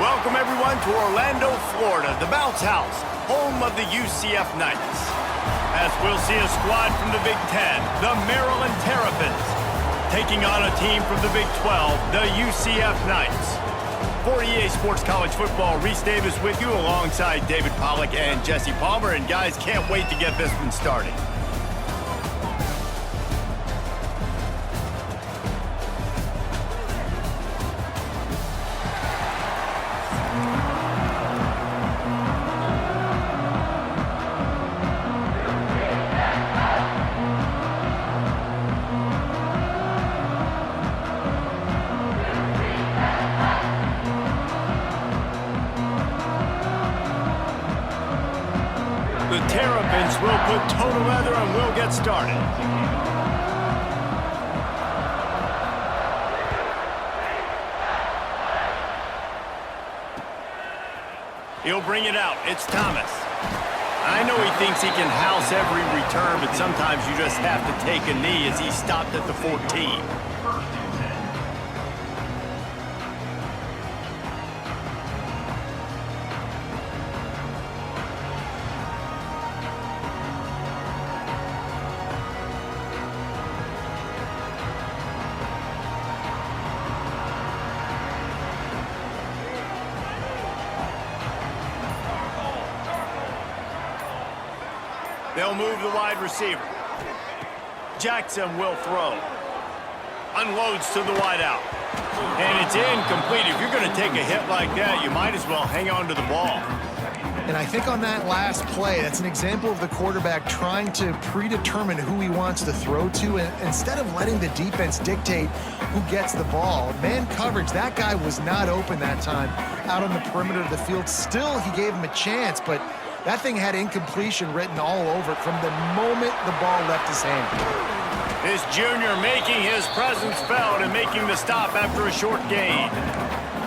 Welcome, everyone, to Orlando, Florida, the Bounce House, home of the UCF Knights. As we'll see a squad from the Big Ten, the Maryland Terrapins, taking on a team from the Big 12, the UCF Knights. For EA Sports College Football, Reese Davis with you alongside David Pollack and Jesse Palmer. And guys, can't wait to get this one started. The Terrapins will put total leather and we'll get started. He'll bring it out. It's Thomas. I know he thinks he can house every return, but sometimes you just have to take a knee as he stopped at the 14. They'll move the wide receiver. Jackson will throw. Unloads to the wide out. And it's incomplete. If you're going to take a hit like that, you might as well hang on to the ball. And I think on that last play, that's an example of the quarterback trying to predetermine who he wants to throw to, and instead of letting the defense dictate who gets the ball. Man coverage, that guy was not open that time out on the perimeter of the field. Still, he gave him a chance, but that thing had incompletion written all over it from the moment the ball left his hand. This junior making his presence felt and making the stop after a short gain.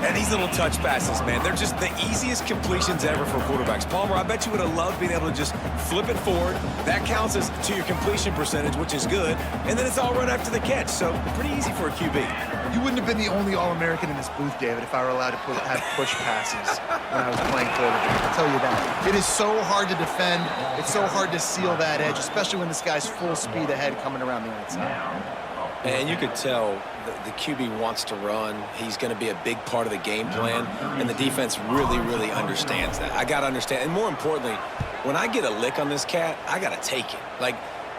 And these little touch passes, man, they're just the easiest completions ever for quarterbacks. Palmer, I bet you would have loved being able to just flip it forward. That counts as to your completion percentage, which is good. And then it's all run after the catch, so pretty easy for a QB. You wouldn't have been the only All-American in this booth, David, if I were allowed to have push passes when I was playing quarterback. I'll tell you that. It is so hard to defend. It's so hard to seal that edge, especially when this guy's full speed ahead coming around the outside. And you could tell the QB wants to run. He's going to be a big part of the game plan, and the defense really, really understands that. I got to understand, and more importantly, when I get a lick on this cat, I got to take it. Like,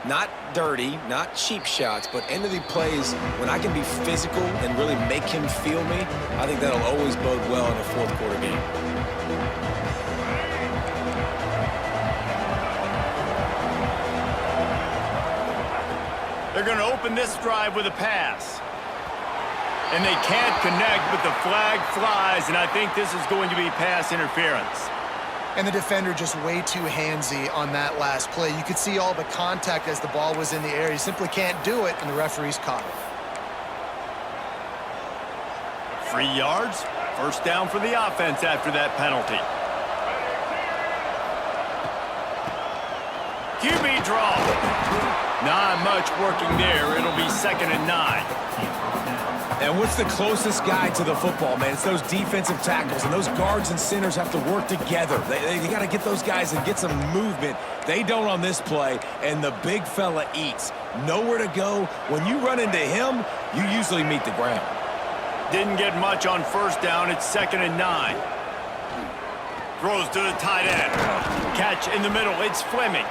not dirty, not cheap shots, but end of the plays, when I can be physical and really make him feel me, I think that'll always bode well in a fourth quarter game. They're going to open this drive with a pass. And they can't connect, but the flag flies, and I think this is going to be pass interference. And the defender just way too handsy on that last play. You could see all the contact as the ball was in the air. He simply can't do it, and the referee's caught it. 3 yards, first down for the offense after that penalty. QB draw. Not much working there. It'll be 2nd and 9. And what's the closest guy to the football, man? It's those defensive tackles, and those guards and centers have to work together. They got to get those guys and get some movement. They don't on this play, and the big fella eats. Nowhere to go. When you run into him, you usually meet the ground. Didn't get much on first down. It's 2nd and 9. Throws to the tight end. Catch in the middle. It's Fleming.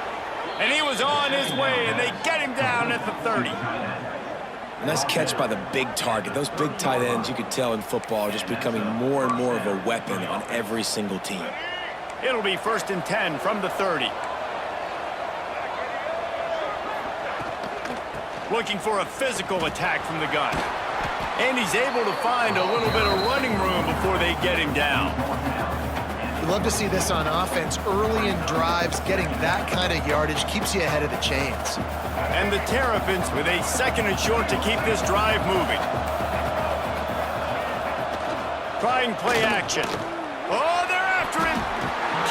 And he was on his way, and they get him down at the 30. Nice catch by the big target. Those big tight ends, you could tell in football, are just becoming more and more of a weapon on every single team. It'll be 1st and 10 from the 30. Looking for a physical attack from the gun. And he's able to find a little bit of running room before they get him down. We'd love to see this on offense. Early in drives, getting that kind of yardage keeps you ahead of the chains. And the Terrapins with a 2nd and short to keep this drive moving. Trying play action. Oh, they're after him.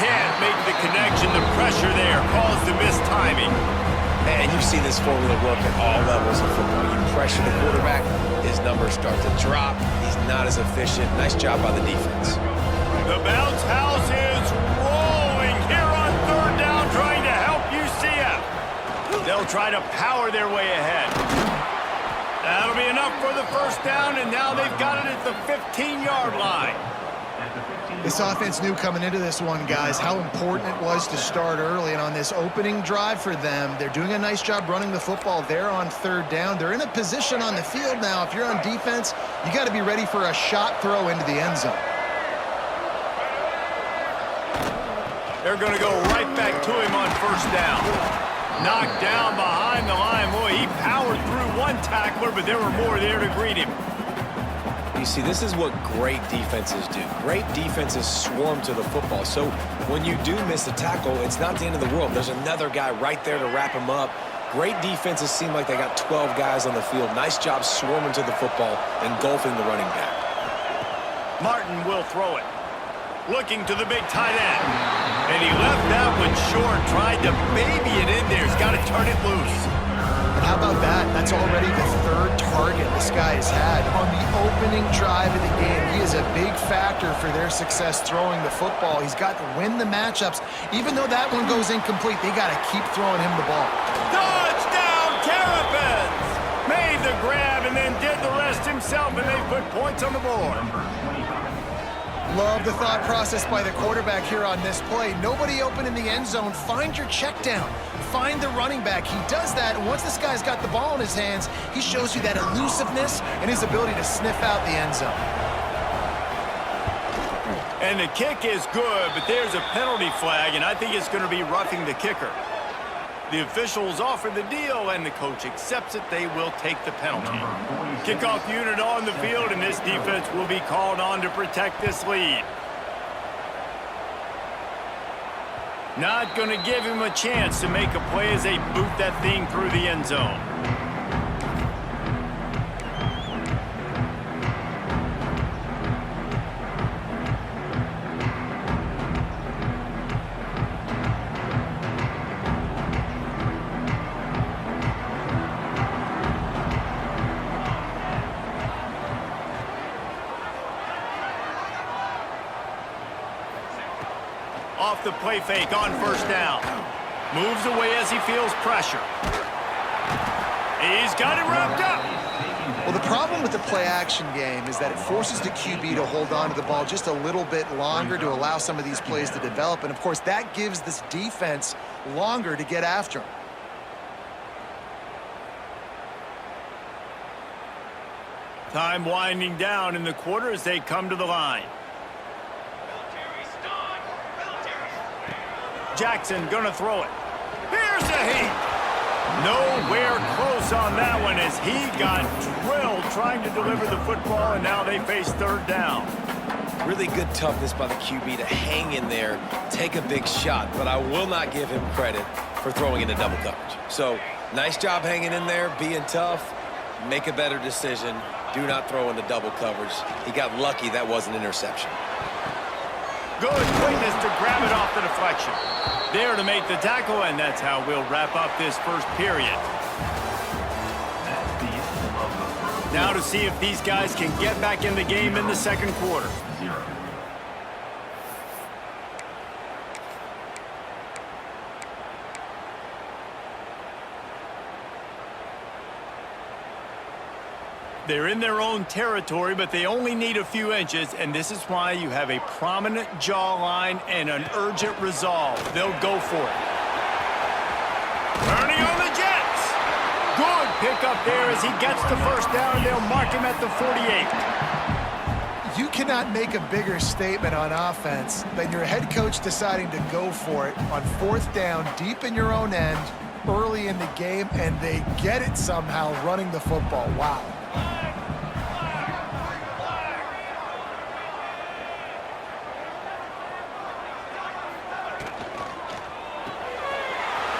Can't make the connection. The pressure there caused the missed timing. And you see this formula work at all levels of football. You pressure the quarterback, his numbers start to drop. He's not as efficient. Nice job by the defense. The bounce house is rolling here on third down, trying to help UCF. They'll try to power their way ahead. That'll be enough for the first down, and now they've got it at the 15-yard line. This offense knew coming into this one, guys, how important it was to start early. And on this opening drive for them, they're doing a nice job running the football there on third down. They're in a position on the field now. If you're on defense, you got to be ready for a shot throw into the end zone. They're going to go right back to him on first down. Knocked down behind the line. Boy, he powered through one tackler, but there were more there to greet him. You see, this is what great defenses do. Great defenses swarm to the football. So when you do miss a tackle, it's not the end of the world. There's another guy right there to wrap him up. Great defenses seem like they got 12 guys on the field. Nice job swarming to the football, engulfing the running back. Martin will throw it. Looking to the big tight end. And he left that one short, tried to baby it in there. He's got to turn it loose. And how about that? That's already the third target this guy has had on the opening drive of the game. He is a big factor for their success throwing the football. He's got to win the matchups. Even though that one goes incomplete, they got to keep throwing him the ball. Touchdown, Terrapins! Made the grab and then did the rest himself, and they put points on the board. Love the thought process by the quarterback here on this play. Nobody open in the end zone. Find your check down. Find the running back. He does that, and once this guy's got the ball in his hands, he shows you that elusiveness and his ability to sniff out the end zone. And the kick is good, but there's a penalty flag, and I think it's going to be roughing the kicker. The officials offer the deal, and the coach accepts it. They will take the penalty. Kickoff unit on the field, and this defense will be called on to protect this lead. Not going to give him a chance to make a play as they boot that thing through the end zone. Off the play fake on first down. Moves away as he feels pressure. He's got it wrapped up. Well, the problem with the play-action game is that it forces the QB to hold on to the ball just a little bit longer to allow some of these plays to develop. And, of course, that gives this defense longer to get after him. Time winding down in the quarter as they come to the line. Jackson gonna throw it. Here's a heat. Nowhere close on that one as he got drilled trying to deliver the football, and now they face third down. Really good toughness by the QB to hang in there, take a big shot, but I will not give him credit for throwing into double coverage. So, nice job hanging in there, being tough, make a better decision. Do not throw into double coverage. He got lucky that was an interception. Good quickness to grab it off the deflection. There to make the tackle, and that's how we'll wrap up this first period. Now to see if these guys can get back in the game in the second quarter. They're in their own territory, but they only need a few inches, and this is why you have a prominent jawline and an urgent resolve. They'll go for it. Turning on the Jets. Good pickup there as he gets the first down. They'll mark him at the 48. You cannot make a bigger statement on offense than your head coach deciding to go for it on fourth down, deep in your own end, early in the game, and they get it somehow running the football. Wow.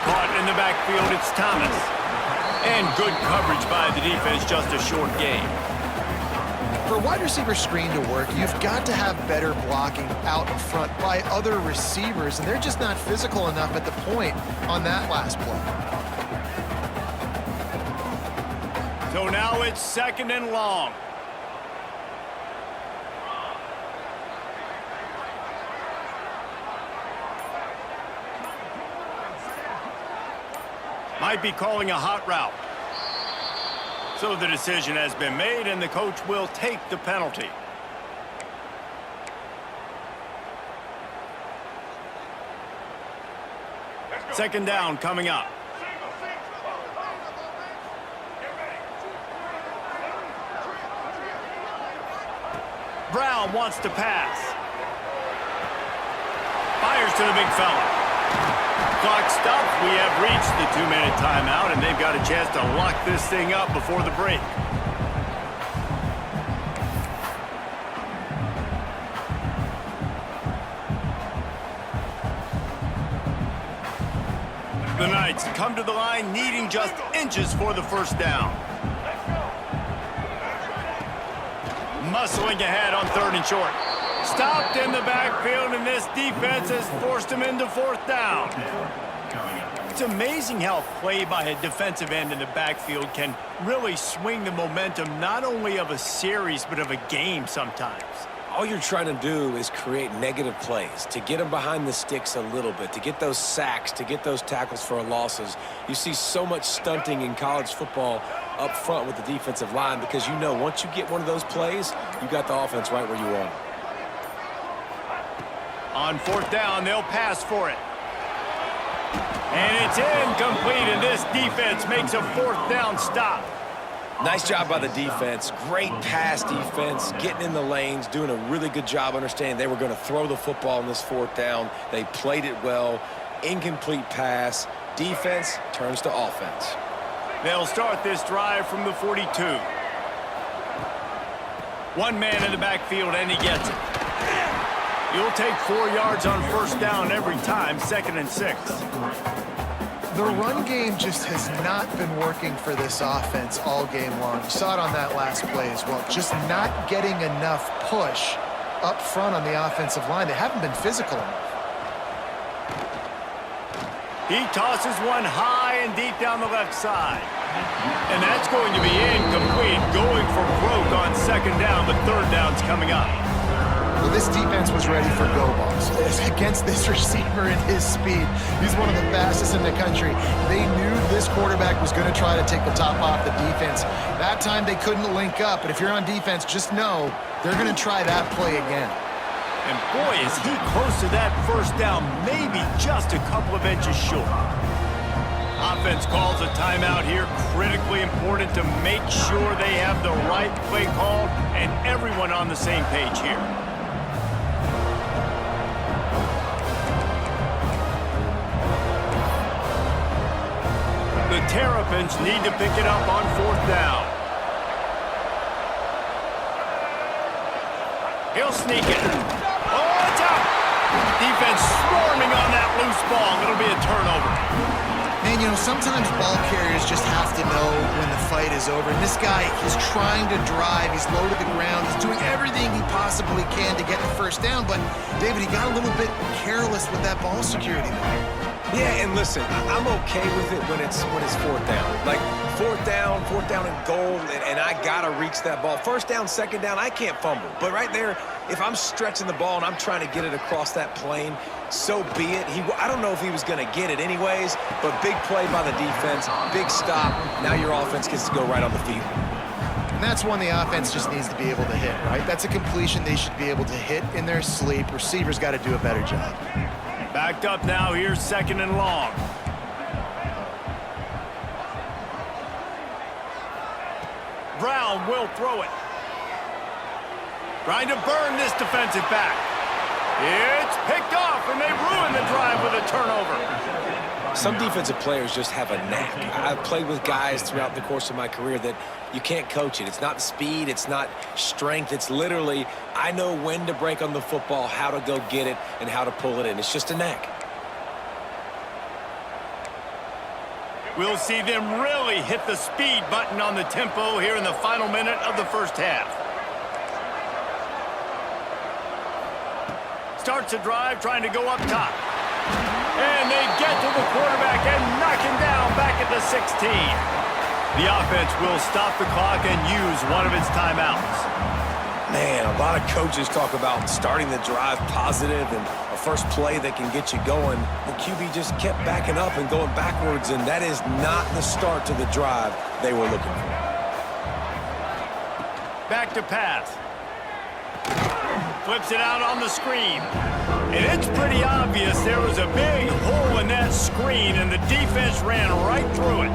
Caught in the backfield, it's Thomas. And good coverage by the defense, just a short gain. For a wide receiver screen to work, you've got to have better blocking out in front by other receivers, and they're just not physical enough at the point on that last play. So now it's second and long. Might be calling a hot route. So the decision has been made, and the coach will take the penalty. Second down coming up. Brown wants to pass. Fires to the big fella. Clock stops. We have reached the 2-minute timeout, and they've got a chance to lock this thing up before the break. The Knights come to the line needing just inches for the first down. Muscling ahead on 3rd and short. Stopped in the backfield, and this defense has forced him into 4th down. It's amazing how play by a defensive end in the backfield can really swing the momentum not only of a series but of a game sometimes. All you're trying to do is create negative plays, to get them behind the sticks a little bit, to get those sacks, to get those tackles for losses. You see so much stunting in college football up front with the defensive line because you know once you get one of those plays, you got the offense right where you want it. On 4th down, they'll pass for it. And it's incomplete, and this defense makes a 4th down stop. Nice job by the defense. Great pass defense, getting in the lanes, doing a really good job understanding they were going to throw the football on this 4th down. They played it well. Incomplete pass. Defense turns to offense. They'll start this drive from the 42. One man in the backfield, and he gets it. You'll take 4 yards on 1st down every time, 2nd and 6. The run game just has not been working for this offense all game long. You saw it on that last play as well. Just not getting enough push up front on the offensive line. They haven't been physical enough. He tosses one high and deep down the left side. And that's going to be incomplete. Going for broke on 2nd down, but 3rd down's coming up. Well, this defense was ready for go balls against this receiver and his speed. He's one of the fastest in the country. They knew this quarterback was going to try to take the top off the defense. That time they couldn't link up, but if you're on defense, just know they're going to try that play again. And boy, is he close to that 1st down, maybe just a couple of inches short. Offense calls a timeout here. Critically important to make sure they have the right play called and everyone on the same page here. The Terrapins need to pick it up on 4th down. He'll sneak it. Oh, it's out! Defense swarming on that loose ball. It'll be a turnover. Man, you know, sometimes ball carriers just have to know when the fight is over. And this guy, he's trying to drive. He's low to the ground. He's doing everything he possibly can to get the 1st down. But, David, he got a little bit careless with that ball security there. Yeah, and listen, I'm okay with it when it's 4th down. Like, 4th down and goal, and I got to reach that ball. 1st down, 2nd down, I can't fumble. But right there, if I'm stretching the ball and I'm trying to get it across that plane, so be it. I don't know if he was going to get it anyways, but big play by the defense, big stop. Now your offense gets to go right on the field. And that's one the offense just needs to be able to hit, right? That's a completion they should be able to hit in their sleep. Receivers got to do a better job. Backed up now, here's 2nd and long. Brown will throw it. Trying to burn this defensive back. It's picked off, and they ruin the drive with a turnover. Some defensive players just have a knack. I've played with guys throughout the course of my career that you can't coach it. It's not speed, it's not strength. It's literally, I know when to break on the football, how to go get it, and how to pull it in. It's just a knack. We'll see them really hit the speed button on the tempo here in the final minute of the 1st half. Starts a drive, trying to go up top. And they get to the quarterback and knock him down back at the 16. The offense will stop the clock and use one of its timeouts. Man, a lot of coaches talk about starting the drive positive and a first play that can get you going. The QB just kept backing up and going backwards, and that is not the start to the drive they were looking for. Back to pass. Flips it out on the screen. And it's pretty obvious there was a big hole in that screen, and the defense ran right through it.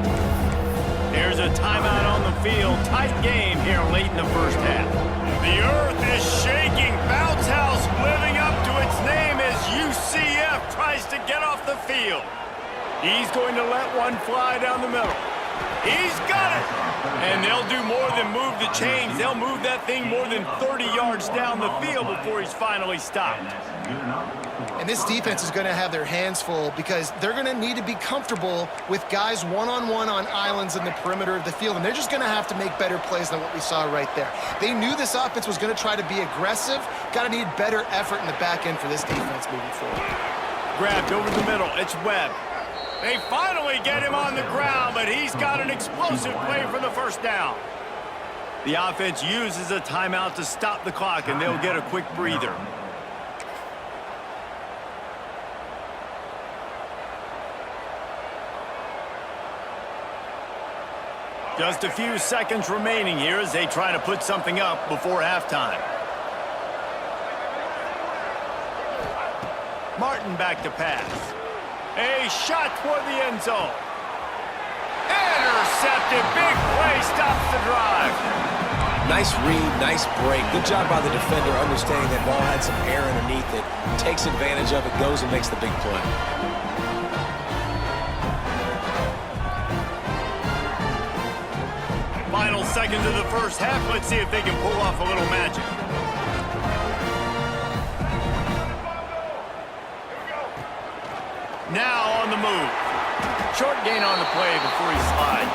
There's a timeout on the field. Tight game here late in the first half. The earth is shaking. Bounce House living up to its name as UCF tries to get off the field. He's going to let one fly down the middle. He's got it. And they'll do more than move the chains. They'll move that thing more than 30 yards down the field before he's finally stopped. And this defense is going to have their hands full because they're going to need to be comfortable with guys one-on-one on islands in the perimeter of the field. And they're just going to have to make better plays than what we saw right there. They knew this offense was going to try to be aggressive. Got to need better effort in the back end for this defense moving forward. Grabbed over the middle. It's Webb. They finally get him on the ground, but he's got an explosive play for the first down. The offense uses a timeout to stop the clock, and they'll get a quick breather. Just a few seconds remaining here as they try to put something up before halftime. Martin back to pass. A shot toward the end zone. Intercepted. Big play stops the drive. Nice read, nice break. Good job by the defender understanding that ball had some air underneath it. Takes advantage of it, goes and makes the big play. Final seconds of the first half. Let's see if they can pull off a little magic. Now on the move. Short gain on the play before he slides.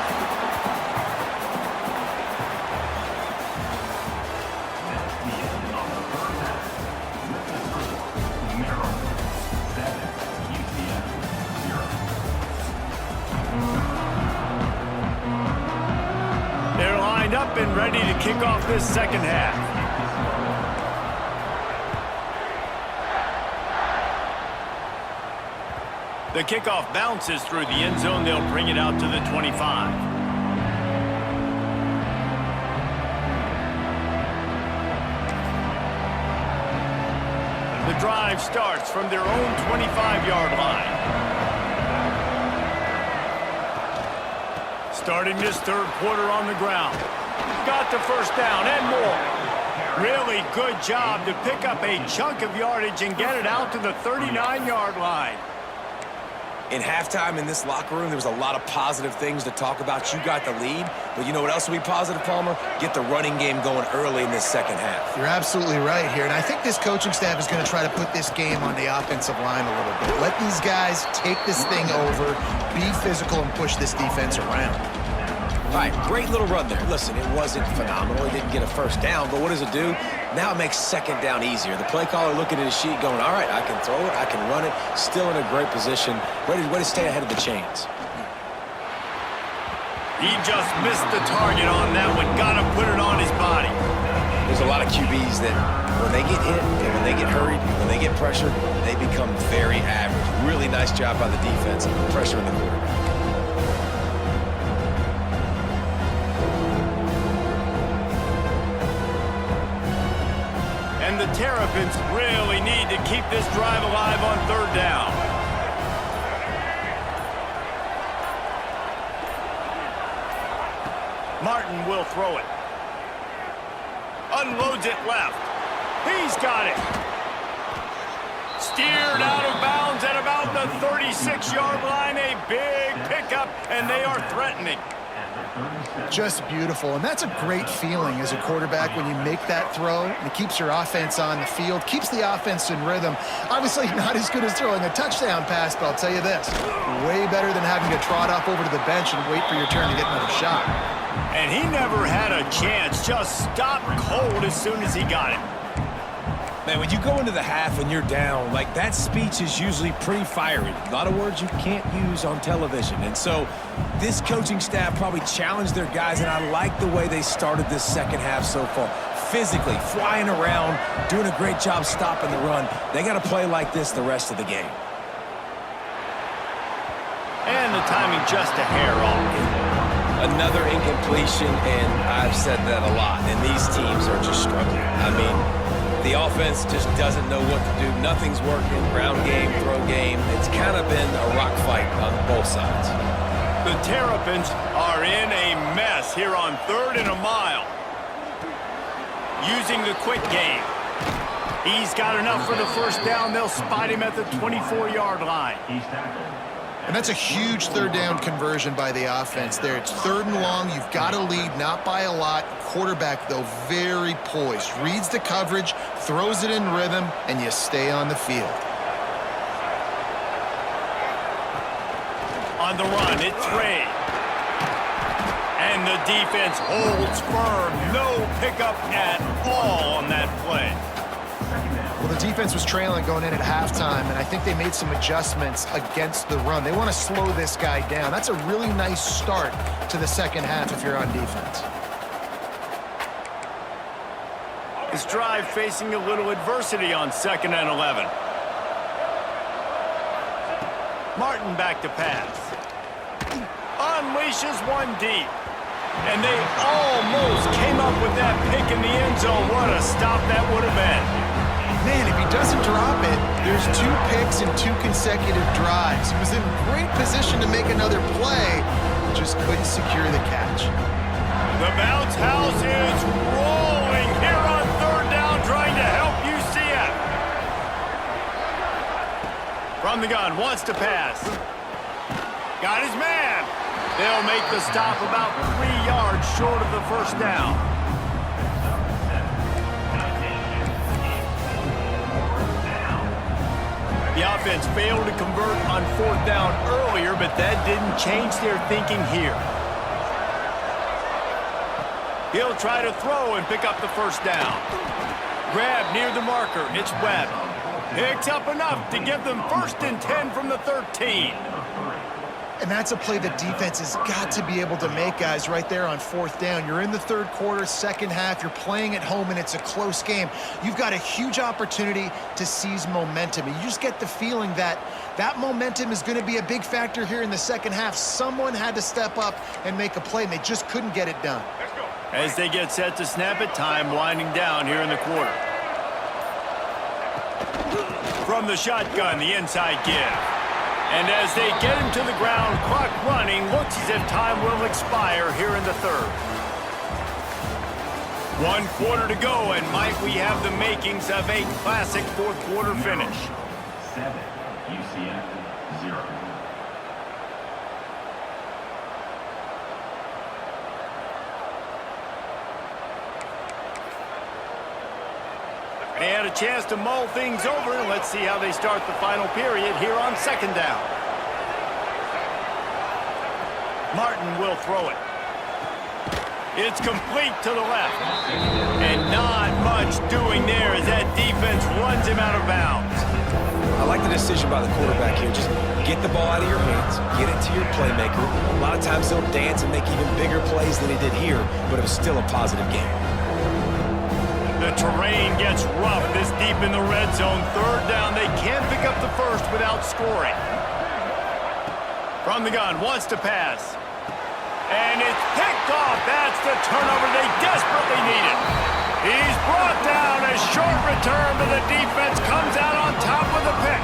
They're lined up and ready to kick off this second half. The kickoff bounces through the end zone. They'll bring it out to the 25. The drive starts from their own 25-yard line. Starting this third quarter on the ground. Got the first down and more. Really good job to pick up a chunk of yardage and get it out to the 39-yard line. In halftime in this locker room, there was a lot of positive things to talk about. You got the lead, but you know what else will be positive, Palmer? Get the running game going early in this second half. You're absolutely right here, and I think this coaching staff is going to try to put this game on the offensive line a little bit. Let these guys take this thing over, be physical, and push this defense around. All right, great little run there. Listen, it wasn't phenomenal. He didn't get a first down, but what does it do? Now it makes second down easier. The play caller looking at his sheet going, all right, I can throw it, I can run it, still in a great position, ready to stay ahead of the chains. He just missed the target on that one. Got to put it on his body. There's a lot of QBs that when they get hit and when they get hurried, when they get pressured, they become very average. Really nice job by the defense, pressuring the quarterback. And the Terrapins really need to keep this drive alive on third down. Martin will throw it. Unloads it left. He's got it. Steered out of bounds at about the 36-yard line. A big pickup, and they are threatening. Just beautiful, and that's a great feeling as a quarterback when you make that throw, and it keeps your offense on the field, keeps the offense in rhythm. Obviously not as good as throwing a touchdown pass, but I'll tell you this, way better than having to trot off over to the bench and wait for your turn to get another shot. And he never had a chance, just stopped cold as soon as he got it. Man, when you go into the half and you're down, like that speech is usually pretty fiery. A lot of words you can't use on television. And so this coaching staff probably challenged their guys, and I like the way they started this second half so far. physically, flying around, doing a great job stopping the run. They got to play like this the rest of the game. And the timing just a hair off. Another incompletion, and I've said that a lot, and these teams are just struggling. I mean, the offense just doesn't know what to do. Nothing's working. Ground game, throw game. It's kind of been a rock fight on both sides. The Terrapins are in a mess here on 3rd and a mile. Using the quick game. He's got enough for the first down. They'll spot him at the 24-yard line. And that's a huge 3rd down conversion by the offense there. It's 3rd and long. You've got to lead, not by a lot. Quarterback, though, very poised. Reads the coverage, throws it in rhythm, and you stay on the field. On the run, it's Ray. And the defense holds firm. No pickup at all on that play. Well, the defense was trailing going in at halftime, and I think they made some adjustments against the run. They want to slow this guy down. That's a really nice start to the second half if you're on defense. This drive facing a little adversity on 2nd and 11. Martin back to pass. Unleashes one deep. And they almost came up with that pick in the end zone. What a stop that would have been. Man, if he doesn't drop it, there's 2 picks and 2 consecutive drives. He was in great position to make another play, just couldn't secure the catch. The bounce house is rolling here on 3rd down, trying to help UCF. From the gun, wants to pass. Got his man. They'll make the stop about 3 yards short of the first down. The offense failed to convert on 4th down earlier, but that didn't change their thinking here. He'll try to throw and pick up the first down. Grab near the marker. It's Webb. Picks up enough to give them 1st and 10 from the 13. And that's a play the defense has got to be able to make, guys, right there on 4th down. You're in the 3rd quarter, second half. You're playing at home, and it's a close game. You've got a huge opportunity to seize momentum. And you just get the feeling that that momentum is going to be a big factor here in the second half. Someone had to step up and make a play, and they just couldn't get it done. As they get set to snap it, time winding down here in the quarter. From the shotgun, the inside give. And as they get him to the ground, clock running, looks as if time will expire here in the 3rd. 1 quarter to go, and Mike, we have the makings of a classic 4th quarter finish. 7, UCF 0. They had a chance to mull things over. Let's see how they start the final period here on 2nd down. Martin will throw it. It's complete to the left. And not much doing there as that defense runs him out of bounds. I like the decision by the quarterback here. Just get the ball out of your hands, get it to your playmaker. A lot of times he'll dance and make even bigger plays than he did here, but it was still a positive game. The terrain gets rough this deep in the red zone. 3rd down, they can't pick up the first without scoring. From the gun, wants to pass. And it's picked off. That's the turnover they desperately needed. He's brought down. A short return, but the defense comes out on top with a pick.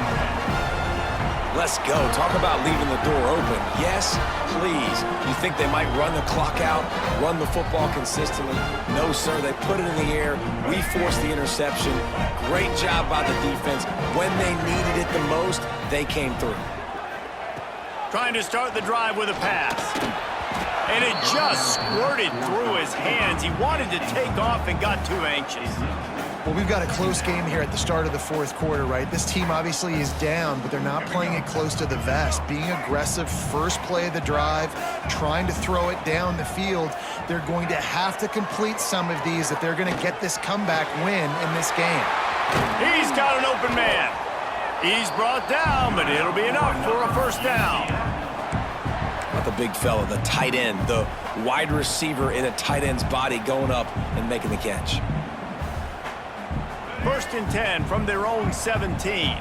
Let's go. Talk about leaving the door open. Yes, please. You think they might run the clock out, run the football consistently? No, sir. They put it in the air. We forced the interception. Great job by the defense. When they needed it the most, they came through. Trying to start the drive with a pass. And it just squirted through his hands. He wanted to take off and got too anxious. Well, we've got a close game here at the start of the 4th quarter, right? This team obviously is down, but they're not playing it close to the vest. Being aggressive, first play of the drive, trying to throw it down the field. They're going to have to complete some of these if they're going to get this comeback win in this game. He's got an open man. He's brought down, but it'll be enough for a first down. Not the big fella, the tight end, the wide receiver in a tight end's body going up and making the catch. First and 10 from their own 17.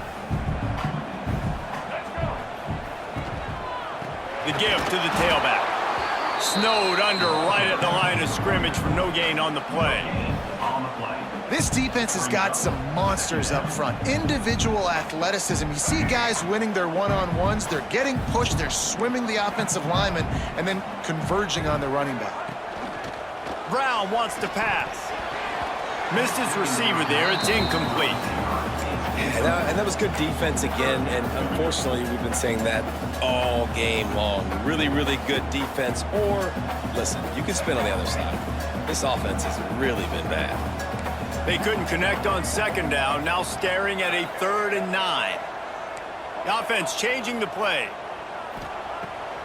The give to the tailback. Snowed under right at the line of scrimmage for no gain on the play. This defense has got some monsters up front. Individual athleticism. You see guys winning their one-on-ones. They're getting pushed. They're swimming the offensive lineman and then converging on the running back. Brown wants to pass. Missed his receiver there. It's incomplete. And that was good defense again, and unfortunately, we've been saying that all game long. Really, really good defense, or, listen, you can spin on the other side. This offense has really been bad. They couldn't connect on second down, now staring at a 3rd and 9. The offense changing the play.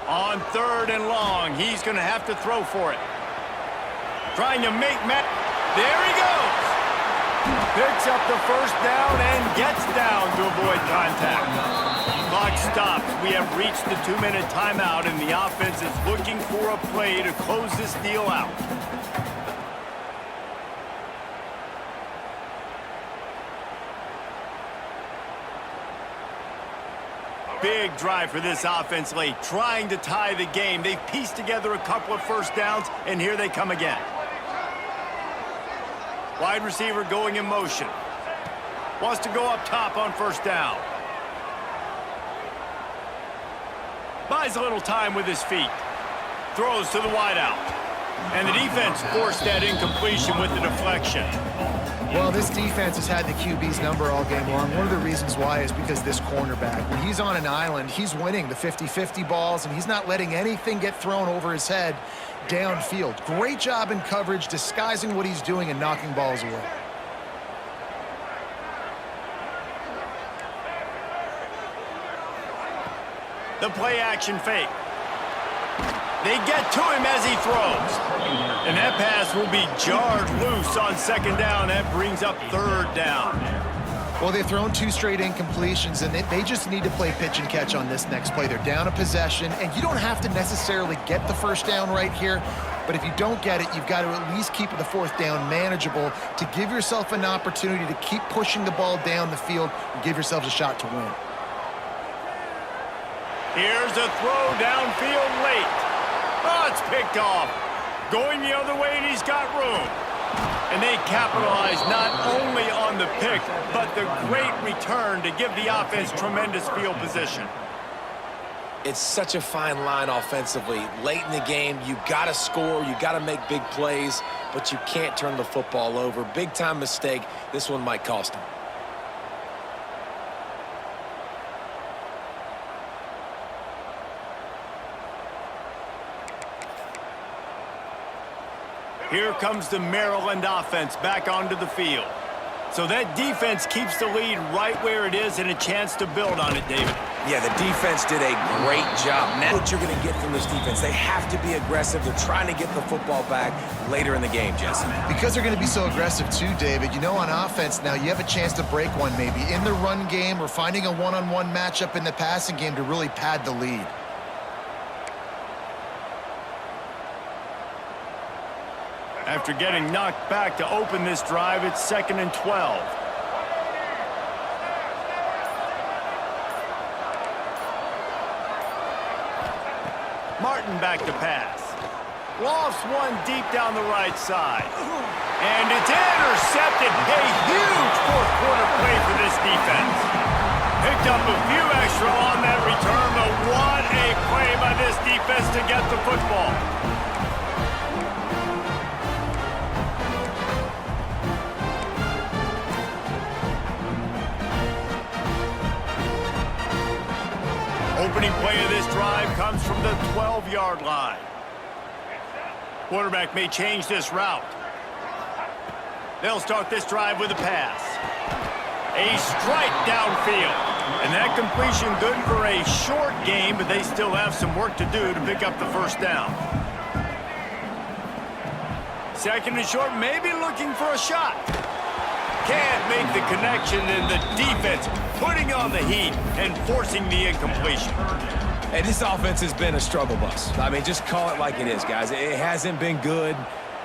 On 3rd and long, he's going to have to throw for it. Trying to make there he goes! Picks up the first down and gets down to avoid contact. Clock stops. We have reached the 2-minute timeout, and the offense is looking for a play to close this deal out. Big drive for this offense late, trying to tie the game. They've pieced together a couple of first downs, and here they come again. Wide receiver going in motion. Wants to go up top on first down. Buys a little time with his feet. Throws to the wideout. And the defense forced that incompletion with the deflection. Well, this defense has had the QB's number all game long. One of the reasons why is because this cornerback, when he's on an island, he's winning the 50-50 balls, and he's not letting anything get thrown over his head downfield. Great job in coverage, disguising what he's doing and knocking balls away. The play action fake. They get to him as he throws. And that pass will be jarred loose on second down. That brings up 3rd down. Well, they've thrown 2 straight incompletions, and they just need to play pitch and catch on this next play. They're down a possession, and you don't have to necessarily get the first down right here, but if you don't get it, you've got to at least keep the 4th down manageable to give yourself an opportunity to keep pushing the ball down the field and give yourselves a shot to win. Here's a throw downfield late. Oh, it's picked off. Going the other way, and he's got room. And they capitalize not only on the pick, but the great return to give the offense tremendous field position. It's such a fine line offensively. Late in the game, you got to score, you got to make big plays, but you can't turn the football over. Big-time mistake. This one might cost them. Here comes the Maryland offense back onto the field. So that defense keeps the lead right where it is and a chance to build on it, David. Yeah, the defense did a great job. Now what you're going to get from this defense, they have to be aggressive. They're trying to get the football back later in the game, Jesse. Because they're going to be so aggressive too, David, you know, on offense now you have a chance to break one maybe in the run game or finding a one-on-one matchup in the passing game to really pad the lead. After getting knocked back to open this drive, it's 2nd and 12. Martin back to pass. Lofts one deep down the right side. And it's intercepted. A huge 4th quarter play for this defense. Picked up a few extra on that return, but what a play by this defense to get the football. Opening play of this drive comes from the 12-yard line. Quarterback may change this route. They'll start this drive with a pass. A strike downfield. And that completion good for a short game, but they still have some work to do to pick up the first down. 2nd and short, maybe looking for a shot. Can't make the connection, and the defense putting on the heat and forcing the incompletion. And this offense has been a struggle bus. I mean, just call it like it is, guys. It hasn't been good,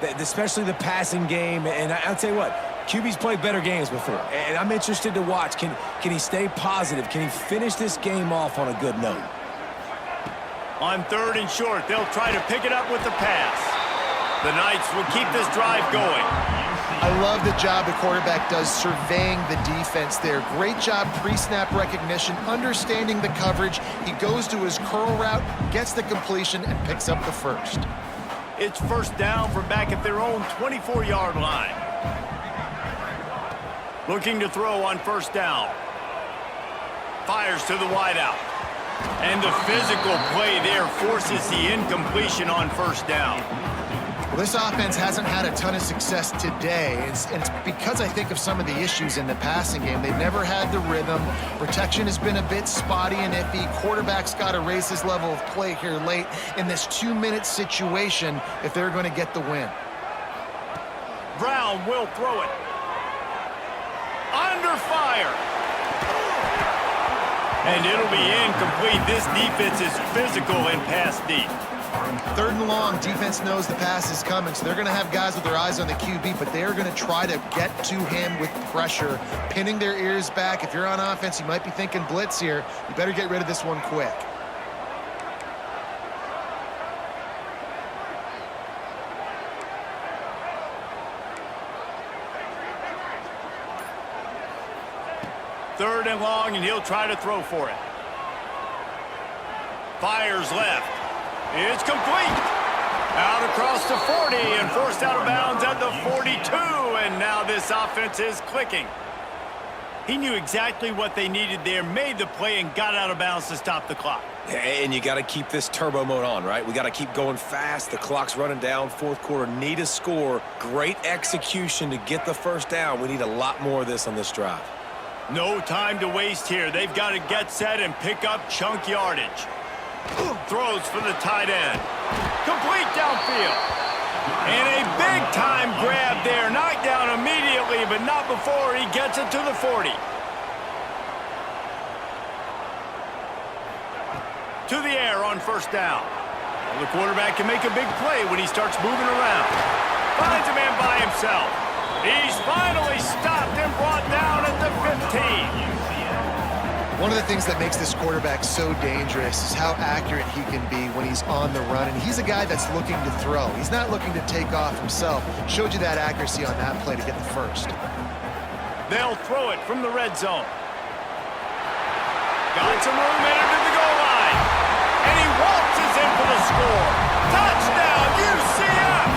especially the passing game. And I'll tell you what, QB's played better games before, and I'm interested to watch. Can he stay positive? Can he finish this game off on a good note? On 3rd and short, they'll try to pick it up with the pass. The Knights will keep this drive going. I love the job the quarterback does surveying the defense there. Great job pre-snap recognition, understanding the coverage. He goes to his curl route, gets the completion, and picks up the first. It's first down from back at their own 24-yard line. Looking to throw on first down. Fires to the wideout. And the physical play there forces the incompletion on first down. Well, this offense hasn't had a ton of success today. It's because I think of some of the issues in the passing game. They've never had the rhythm. Protection has been a bit spotty and iffy. Quarterback's got to raise his level of play here late in this 2-minute situation if they're going to get the win. Brown will throw it. Under fire. And it'll be incomplete. This defense is physical and pass deep. 3rd and long, defense knows the pass is coming, so they're going to have guys with their eyes on the QB, but they're going to try to get to him with pressure, pinning their ears back. If you're on offense, you might be thinking blitz here. You better get rid of this one quick. Third and long, and he'll try to throw for it. Fires left. It's complete. Out across the 40 and forced out of bounds at the 42. And now this offense is clicking. He knew exactly what they needed there, made the play, and got out of bounds to stop the clock. And you got to keep this turbo mode on, right? We got to keep going fast. The clock's running down. 4th quarter, need a score. Great execution to get the first down. We need a lot more of this on this drive. No time to waste here. They've got to get set and pick up chunk yardage. Throws for the tight end. Complete downfield. And a big-time grab there. Knocked down immediately, but not before he gets it to the 40. To the air on first down. Well, the quarterback can make a big play when he starts moving around. Finds a man by himself. He's finally stopped and brought down at the 15. One of the things that makes this quarterback so dangerous is how accurate he can be when he's on the run. And he's a guy that's looking to throw. He's not looking to take off himself. Showed you that accuracy on that play to get the first. They'll throw it from the red zone. Got some room headed to the goal line. And he waltzes in for the score. Touchdown, UCF!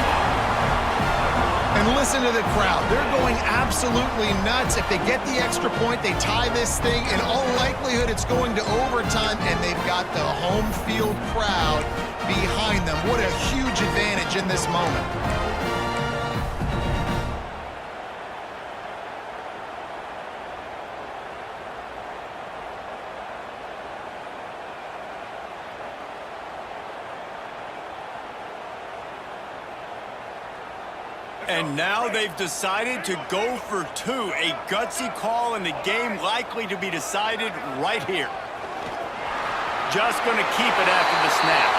And listen to the crowd. They're going absolutely nuts. If they get the extra point, they tie this thing. In all likelihood, it's going to overtime, and they've got the home field crowd behind them. What a huge advantage in this moment. And now they've decided to go for 2. A gutsy call, and the game likely to be decided right here. Just going to keep it after the snap.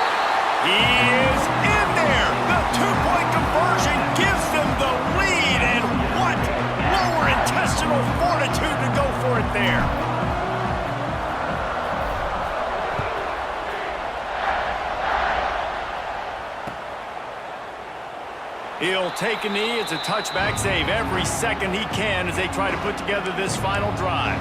He is in there. The 2-point conversion gives them the lead. And what lower intestinal fortitude to go for it there. He'll take a knee. It's a touchback save every second he can as they try to put together this final drive.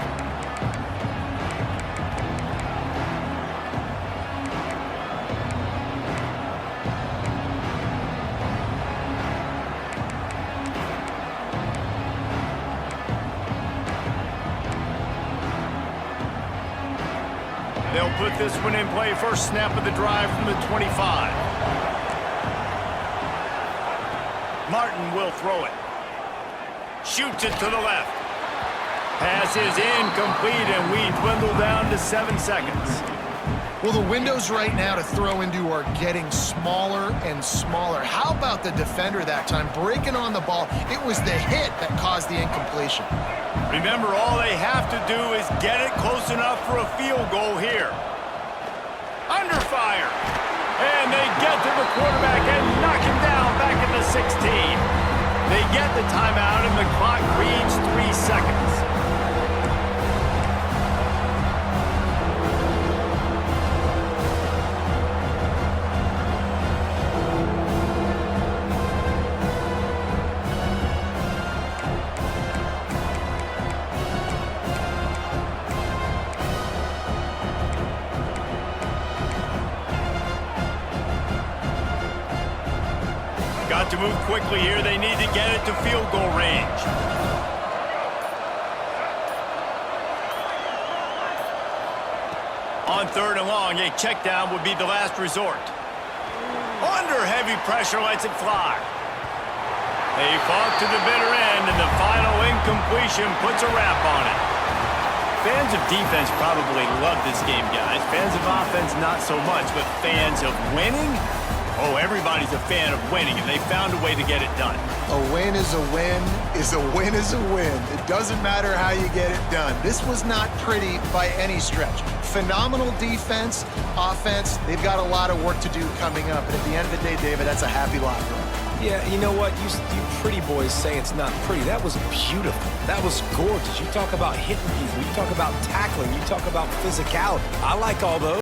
They'll put this one in play. First snap of the drive from the 25. Martin will throw it. Shoots it to the left. Pass is incomplete, and we dwindle down to 7 seconds. Well, the windows right now to throw into are getting smaller and smaller. How about the defender that time breaking on the ball? It was the hit that caused the incompletion. Remember, all they have to do is get it close enough for a field goal here. Under fire. And they get to the quarterback and knock him down back at the 16. They get the timeout, and the clock to move quickly here. They need to get it to field goal range. On 3rd and long, a check down would be the last resort. Under heavy pressure, lets it fly. They fought to the bitter end, and the final incompletion puts a wrap on it. Fans of defense probably love this game, guys. Fans of offense, not so much, but fans of winning? Oh, everybody's a fan of winning, and they found a way to get it done. A win is a win is a win is a win. It doesn't matter how you get it done. This was not pretty by any stretch. Phenomenal defense, offense. They've got a lot of work to do coming up. And at the end of the day, David, that's a happy locker room. Yeah, you know what? You pretty boys say it's not pretty. That was beautiful. That was gorgeous. You talk about hitting people. You talk about tackling. You talk about physicality. I like all those.